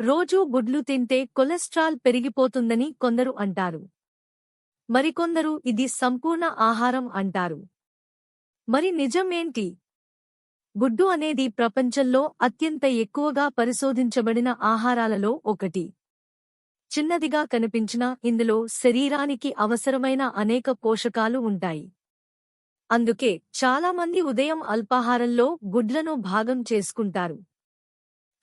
రోజూ గుడ్లు తింటే కొలెస్ట్రాల్ పెరిగిపోతుందని కొందరు అంటారు. మరికొందరు ఇది సంపూర్ణ ఆహారం అంటారు. మరి నిజమేంటి? గుడ్డు అనేది ప్రపంచంలో అత్యంత ఎక్కువగా పరిశోధించబడిన ఆహారాలలో ఒకటి. చిన్నదిగా కనిపించినా ఇందులో శరీరానికి అవసరమైన అనేక పోషకాలు ఉంటాయి. అందుకే చాలామంది ఉదయం అల్పాహారంలో గుడ్లను భాగం చేసుకుంటారు.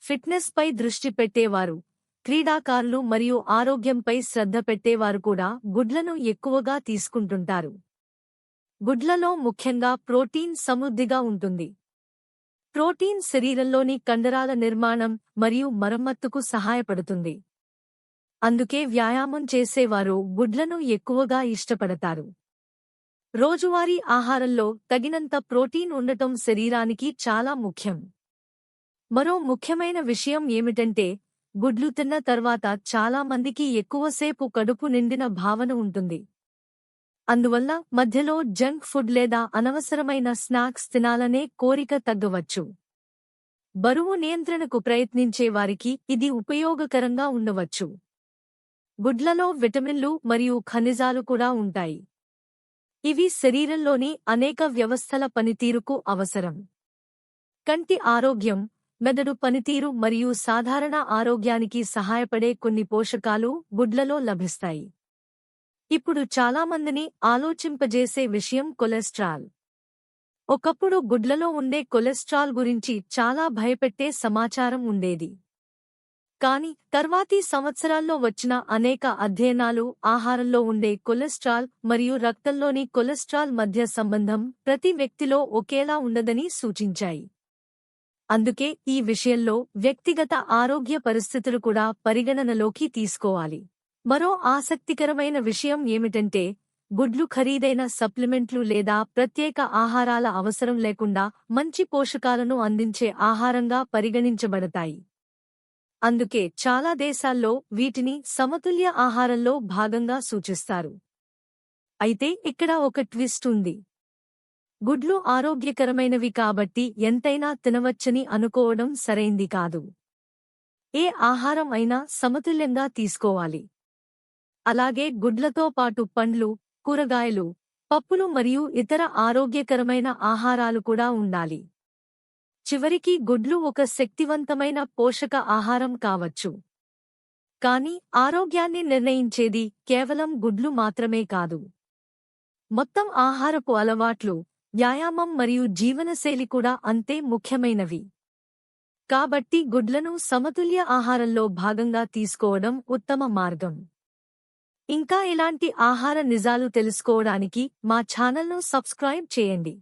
ఫిట్నెస్ పై దృష్టి పెట్టేవారు, క్రీడాకారులు మరియు ఆరోగ్యంపై శ్రద్ధ పెట్టేవారు కూడా గుడ్లను ఎక్కువగా తీసుకుంటుంటారు. గుడ్లలో ముఖ్యంగా ప్రోటీన్ సమృద్ధిగా ఉంటుంది. ప్రోటీన్ శరీరంలోని కండరాల నిర్మాణం మరియు మరమ్మత్తుకు సహాయపడుతుంది. అందుకే వ్యాయామం చేసేవారు గుడ్లను ఎక్కువగా ఇష్టపడతారు. రోజువారీ ఆహారంలో తగినంత ప్రోటీన్ ఉండటం శరీరానికి చాలా ముఖ్యం. మరో ముఖ్యమైన విషయం ఏమిటంటే, గుడ్లు తిన్న తర్వాత చాలా మందికి ఎక్కువసేపు కడుపు నిండిన భావన ఉంటుంది. అందువల్ల మధ్యలో జంక్ ఫుడ్ లేదా అనవసరమైన స్నాక్స్ తినాలనే కోరిక తగ్గవచ్చు. బరువు నియంత్రణకు ప్రయత్నించే వారికి ఇది ఉపయోగకరంగా ఉండవచ్చు. గుడ్లలో విటమిన్లు మరియు ఖనిజాలు కూడా ఉంటాయి. ఇవి శరీరంలోని అనేక వ్యవస్థల పనితీరుకు అవసరం. కంటి ఆరోగ్యం, మెదడు పనితీరు మరియు సాధారణ ఆరోగ్యానికి సహాయపడే కొన్ని పోషకాలు గుడ్లలో లభిస్తాయి. ఇప్పుడు చాలామందిని ఆలోచింపజేసే విషయం కొలెస్ట్రాల్. ఒకప్పుడు గుడ్లలో ఉండే కొలెస్ట్రాల్ గురించి చాలా భయపెట్టే సమాచారం ఉండేది. కానీ తర్వాతి సంవత్సరాల్లో వచ్చిన అనేక అధ్యయనాలు ఆహారంలో ఉండే కొలెస్ట్రాల్ మరియు రక్తంలోని కొలెస్ట్రాల్ మధ్య సంబంధం ప్రతి వ్యక్తిలో ఒకేలా ఉండదని సూచించాయి. అందుకే ఈ విషయంలో వ్యక్తిగత ఆరోగ్య పరిస్థితులు కూడా పరిగణనలోకి తీసుకోవాలి. మరో ఆసక్తికరమైన విషయం ఏమిటంటే, గుడ్లు ఖరీదైన సప్లిమెంట్లు లేదా ప్రత్యేక ఆహారాల అవసరం లేకుండా మంచి పోషకాలను అందించే ఆహారంగా పరిగణించబడతాయి. అందుకే చాలా దేశాల్లో వీటిని సమతుల్య ఆహారంలో భాగంగా సూచిస్తారు. అయితే ఇక్కడ ఒక ట్విస్ట్ ఉంది. గుడ్లు ఆరోగ్యకరమైనవి కాబట్టి ఎంతైనా తినవచ్చని అనుకోవడం సరైంది కాదు. ఏ ఆహారం అయినా సమతుల్యంగా తీసుకోవాలి. అలాగే గుడ్లతో పాటు పండ్లు, కూరగాయలు, పప్పులు మరియు ఇతర ఆరోగ్యకరమైన ఆహారాలు కూడా ఉండాలి. చివరికి గుడ్లు ఒక శక్తివంతమైన పోషక ఆహారం కావచ్చు. కానీ ఆరోగ్యాన్ని నిర్ణయించేది కేవలం గుడ్లు మాత్రమే కాదు. మొత్తం ఆహారపు అలవాట్లు, వ్యాయామం మరియు జీవనశైలి కూడా అంతే ముఖ్యమైనవి. కాబట్టి గుడ్లను సమతుల్య ఆహారంలో భాగంగా తీసుకోవడం ఉత్తమ మార్గం. ఇంకా ఇలాంటి ఆహార నిజాలు తెలుసుకోవడానికి మా ఛానల్ను సబ్స్క్రైబ్ చేయండి.